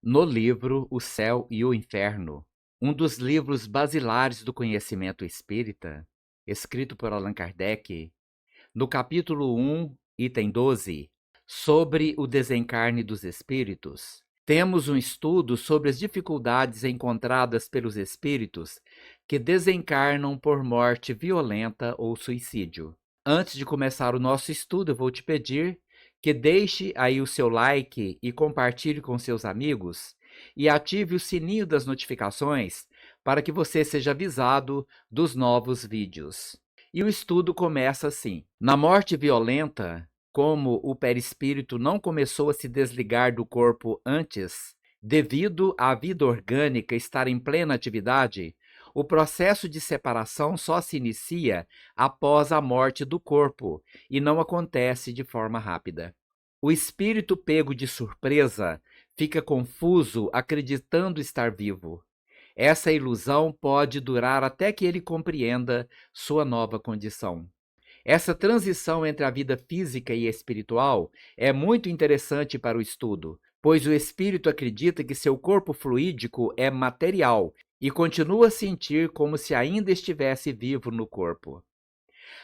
no livro O Céu e o Inferno, um dos livros basilares do conhecimento espírita, escrito por Allan Kardec, no capítulo 1, item 12, sobre o desencarne dos espíritos, temos um estudo sobre as dificuldades encontradas pelos espíritos que desencarnam por morte violenta ou suicídio. Antes de começar o nosso estudo, eu vou te pedir que deixe aí o seu like e compartilhe com seus amigos e ative o sininho das notificações para que você seja avisado dos novos vídeos. E o estudo começa assim: na morte violenta, como o perispírito não começou a se desligar do corpo antes, devido à vida orgânica estar em plena atividade, o processo de separação só se inicia após a morte do corpo e não acontece de forma rápida. O espírito pego de surpresa fica confuso acreditando estar vivo. Essa ilusão pode durar até que ele compreenda sua nova condição. Essa transição entre a vida física e espiritual é muito interessante para o estudo, pois o espírito acredita que seu corpo fluídico é material e continua a sentir como se ainda estivesse vivo no corpo.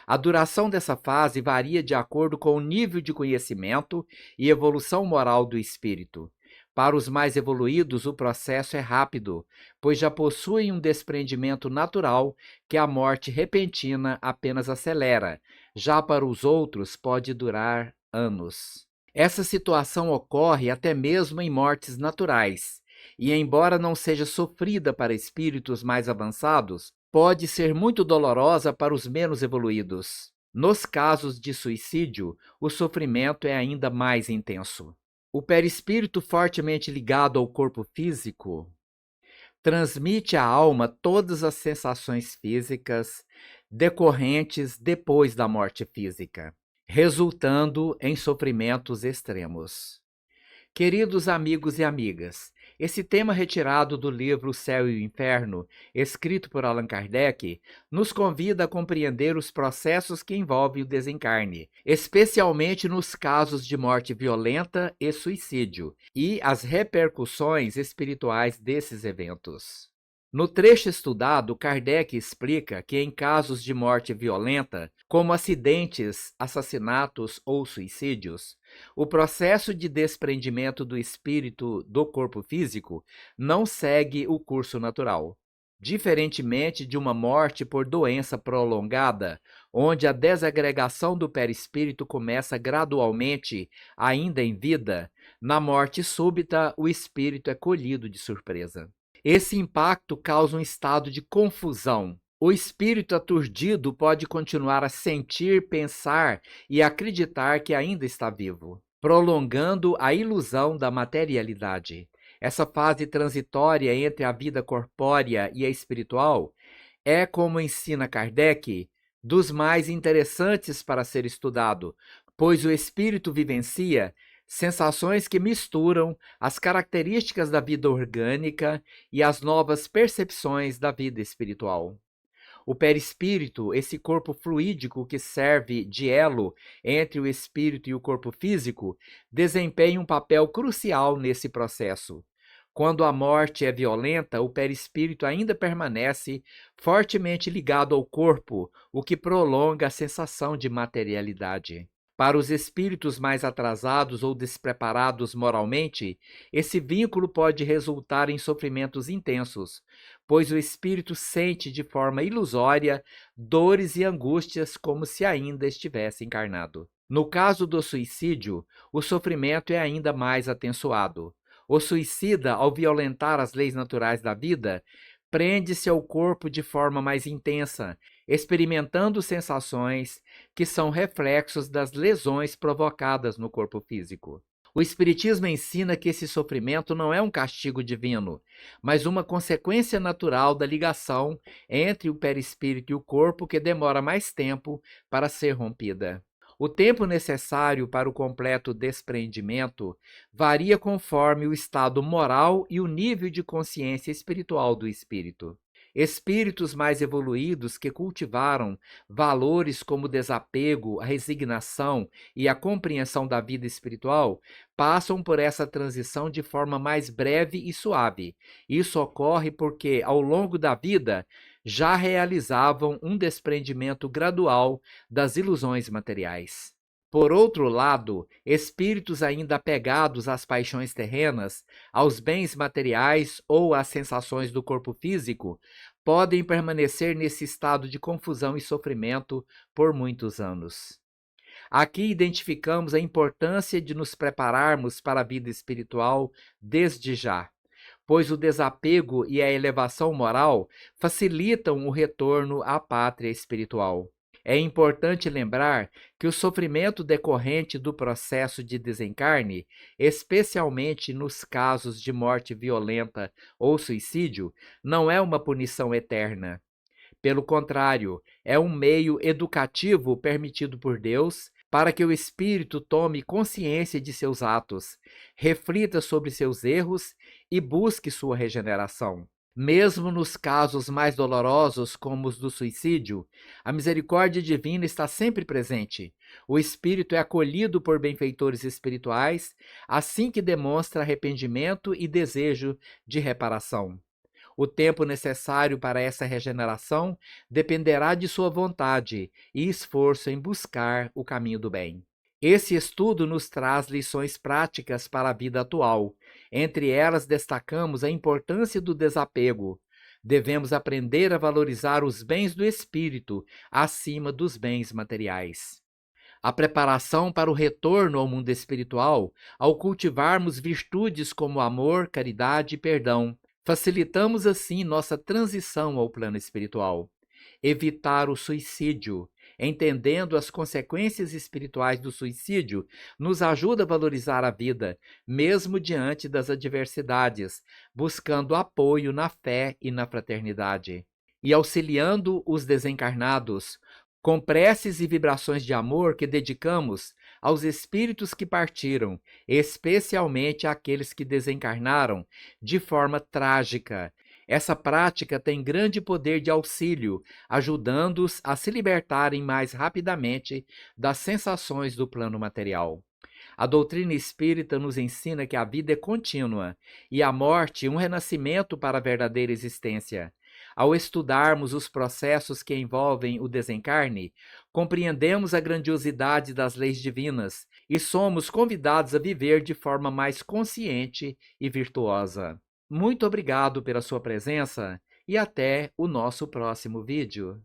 A duração dessa fase varia de acordo com o nível de conhecimento e evolução moral do espírito. Para os mais evoluídos, o processo é rápido, pois já possuem um desprendimento natural que a morte repentina apenas acelera. Já para os outros, pode durar anos. Essa situação ocorre até mesmo em mortes naturais, e embora não seja sofrida para espíritos mais avançados, pode ser muito dolorosa para os menos evoluídos. Nos casos de suicídio, o sofrimento é ainda mais intenso. O perispírito fortemente ligado ao corpo físico transmite à alma todas as sensações físicas decorrentes depois da morte física, resultando em sofrimentos extremos. Queridos amigos e amigas, esse tema retirado do livro O Céu e o Inferno, escrito por Allan Kardec, nos convida a compreender os processos que envolvem o desencarne, especialmente nos casos de morte violenta e suicídio, e as repercussões espirituais desses eventos. No trecho estudado, Kardec explica que em casos de morte violenta, como acidentes, assassinatos ou suicídios, o processo de desprendimento do espírito do corpo físico não segue o curso natural. Diferentemente de uma morte por doença prolongada, onde a desagregação do perispírito começa gradualmente, ainda em vida, na morte súbita o espírito é colhido de surpresa. Esse impacto causa um estado de confusão. O espírito aturdido pode continuar a sentir, pensar e acreditar que ainda está vivo, prolongando a ilusão da materialidade. Essa fase transitória entre a vida corpórea e a espiritual é, como ensina Kardec, dos mais interessantes para ser estudado, pois o espírito vivencia sensações que misturam as características da vida orgânica e as novas percepções da vida espiritual. O perispírito, esse corpo fluídico que serve de elo entre o espírito e o corpo físico, desempenha um papel crucial nesse processo. Quando a morte é violenta, o perispírito ainda permanece fortemente ligado ao corpo, o que prolonga a sensação de materialidade. Para os espíritos mais atrasados ou despreparados moralmente, esse vínculo pode resultar em sofrimentos intensos, pois o espírito sente de forma ilusória dores e angústias como se ainda estivesse encarnado. No caso do suicídio, o sofrimento é ainda mais atensuado. O suicida, ao violentar as leis naturais da vida, prende-se ao corpo de forma mais intensa, experimentando sensações que são reflexos das lesões provocadas no corpo físico. O Espiritismo ensina que esse sofrimento não é um castigo divino, mas uma consequência natural da ligação entre o perispírito e o corpo que demora mais tempo para ser rompida. O tempo necessário para o completo desprendimento varia conforme o estado moral e o nível de consciência espiritual do espírito. Espíritos mais evoluídos que cultivaram valores como o desapego, a resignação e a compreensão da vida espiritual passam por essa transição de forma mais breve e suave. Isso ocorre porque, ao longo da vida, já realizavam um desprendimento gradual das ilusões materiais. Por outro lado, espíritos ainda apegados às paixões terrenas, aos bens materiais ou às sensações do corpo físico, podem permanecer nesse estado de confusão e sofrimento por muitos anos. Aqui identificamos a importância de nos prepararmos para a vida espiritual desde já, pois o desapego e a elevação moral facilitam o retorno à pátria espiritual. É importante lembrar que o sofrimento decorrente do processo de desencarne, especialmente nos casos de morte violenta ou suicídio, não é uma punição eterna. Pelo contrário, é um meio educativo permitido por Deus para que o espírito tome consciência de seus atos, reflita sobre seus erros e busque sua regeneração. Mesmo nos casos mais dolorosos, como os do suicídio, a misericórdia divina está sempre presente. O espírito é acolhido por benfeitores espirituais, assim que demonstra arrependimento e desejo de reparação. O tempo necessário para essa regeneração dependerá de sua vontade e esforço em buscar o caminho do bem. Esse estudo nos traz lições práticas para a vida atual. Entre elas, destacamos a importância do desapego. Devemos aprender a valorizar os bens do espírito acima dos bens materiais. A preparação para o retorno ao mundo espiritual, ao cultivarmos virtudes como amor, caridade e perdão, facilitamos assim nossa transição ao plano espiritual. Evitar o suicídio, entendendo as consequências espirituais do suicídio, nos ajuda a valorizar a vida, mesmo diante das adversidades, buscando apoio na fé e na fraternidade. E auxiliando os desencarnados, com preces e vibrações de amor que dedicamos aos espíritos que partiram, especialmente àqueles que desencarnaram de forma trágica. Essa prática tem grande poder de auxílio, ajudando-os a se libertarem mais rapidamente das sensações do plano material. A doutrina espírita nos ensina que a vida é contínua e a morte um renascimento para a verdadeira existência. Ao estudarmos os processos que envolvem o desencarne, compreendemos a grandiosidade das leis divinas e somos convidados a viver de forma mais consciente e virtuosa. Muito obrigado pela sua presença e até o nosso próximo vídeo.